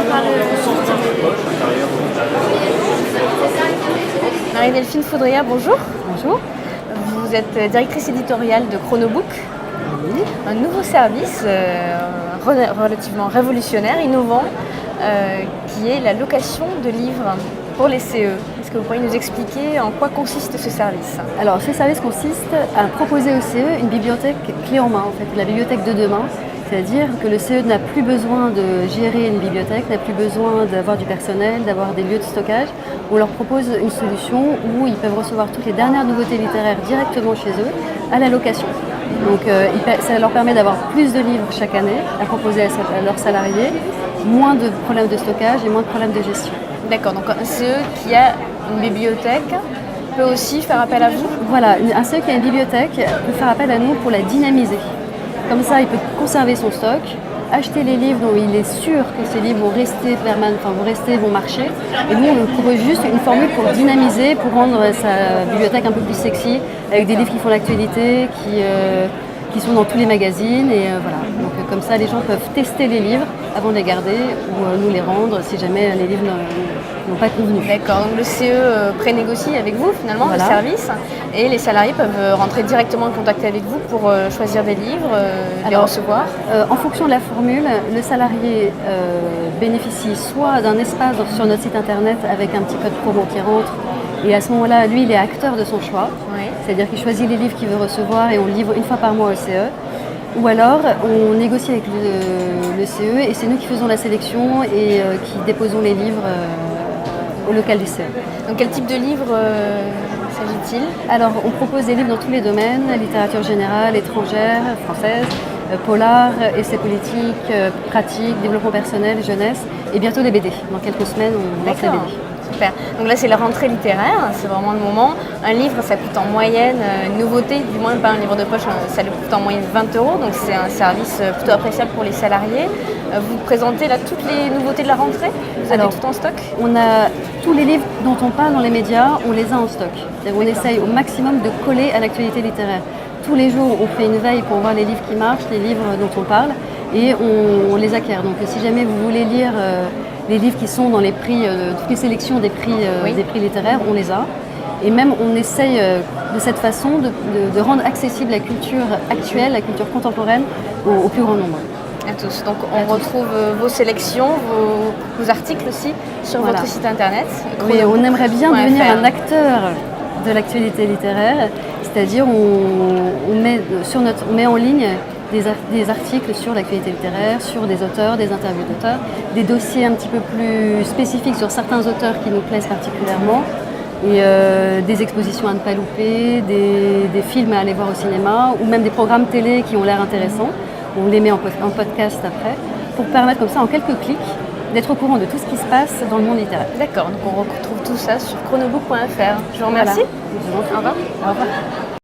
par le Marie-Delphine Foudrière, bonjour. Bonjour. Vous êtes directrice éditoriale de Chronobook, Oui. un nouveau service relativement révolutionnaire, innovant, qui est la location de livres pour les CE. Est-ce que vous pourriez nous expliquer en quoi consiste ce service? Alors, ce service consiste à proposer au CE une bibliothèque clé en main, en fait, la bibliothèque de demain. C'est-à-dire que le CE n'a plus besoin de gérer une bibliothèque, n'a plus besoin d'avoir du personnel, d'avoir des lieux de stockage. On leur propose une solution où ils peuvent recevoir toutes les dernières nouveautés littéraires directement chez eux, à la location. Donc ça leur permet d'avoir plus de livres chaque année à proposer à leurs salariés, moins de problèmes de stockage et moins de problèmes de gestion. D'accord, donc un CE qui a une bibliothèque peut aussi faire appel à vous? Voilà, un CE qui a une bibliothèque peut faire appel à nous pour la dynamiser. Comme ça, il peut conserver son stock, acheter les livres dont il est sûr que ces livres vont rester, vont marcher. Et nous, on propose juste une formule pour dynamiser, pour rendre sa bibliothèque un peu plus sexy, avec des livres qui font l'actualité, qui sont dans tous les magazines. Et voilà. Donc comme ça, les gens peuvent tester les livres avant de les garder ou nous les rendre si jamais les livres n'ont pas convenu. D'accord, donc le CE prénégocie avec vous finalement Voilà. le service et les salariés peuvent rentrer directement en contact avec vous pour choisir des livres, les recevoir. En fonction de la formule, le salarié bénéficie soit d'un espace sur notre site internet avec un petit code promo qui rentre et à ce moment-là, lui, il est acteur de son choix. Oui. C'est-à-dire qu'il choisit les livres qu'il veut recevoir et on livre une fois par mois au CE. Ou alors, on négocie avec le CE et c'est nous qui faisons la sélection et qui déposons les livres au local du CE. Donc quel type de livre s'agit-il? Alors, on propose des livres dans tous les domaines, littérature générale, étrangère, française, polar, essais politiques, pratiques, développement personnel, jeunesse et bientôt des BD. Dans quelques semaines, on lance la BD. Super. Donc là, c'est la rentrée littéraire, c'est vraiment le moment. Un livre, ça coûte en moyenne, une nouveauté, du moins pas un livre de poche, ça coûte en moyenne 20 €. Donc c'est un service plutôt appréciable pour les salariés. Vous présentez là toutes les nouveautés de la rentrée? Vous avez tout en stock? On a tous les livres dont on parle dans les médias, on les a en stock. On essaye au maximum de coller à l'actualité littéraire. Tous les jours, on fait une veille pour voir les livres qui marchent, les livres dont on parle, et on les acquiert. Donc si jamais vous voulez lire les livres qui sont dans les prix, toutes les sélections des prix littéraires, on les a. Et même on essaye de cette façon de rendre accessible la culture actuelle, la culture contemporaine au plus grand nombre. À tous. Donc on retrouve vos sélections, vos articles aussi sur votre site internet. Oui, on aimerait bien devenir un acteur de l'actualité littéraire, c'est-à-dire on met en ligne des articles sur l'actualité littéraire, sur des auteurs, des interviews d'auteurs, des dossiers un petit peu plus spécifiques sur certains auteurs qui nous plaisent particulièrement, et des expositions à ne pas louper, des films à aller voir au cinéma, ou même des programmes télé qui ont l'air intéressants. On les met en podcast après, pour permettre comme ça, en quelques clics, d'être au courant de tout ce qui se passe dans le monde littéraire. D'accord, donc on retrouve tout ça sur chronobook.fr. Je vous remercie. Voilà. Au revoir. Au revoir.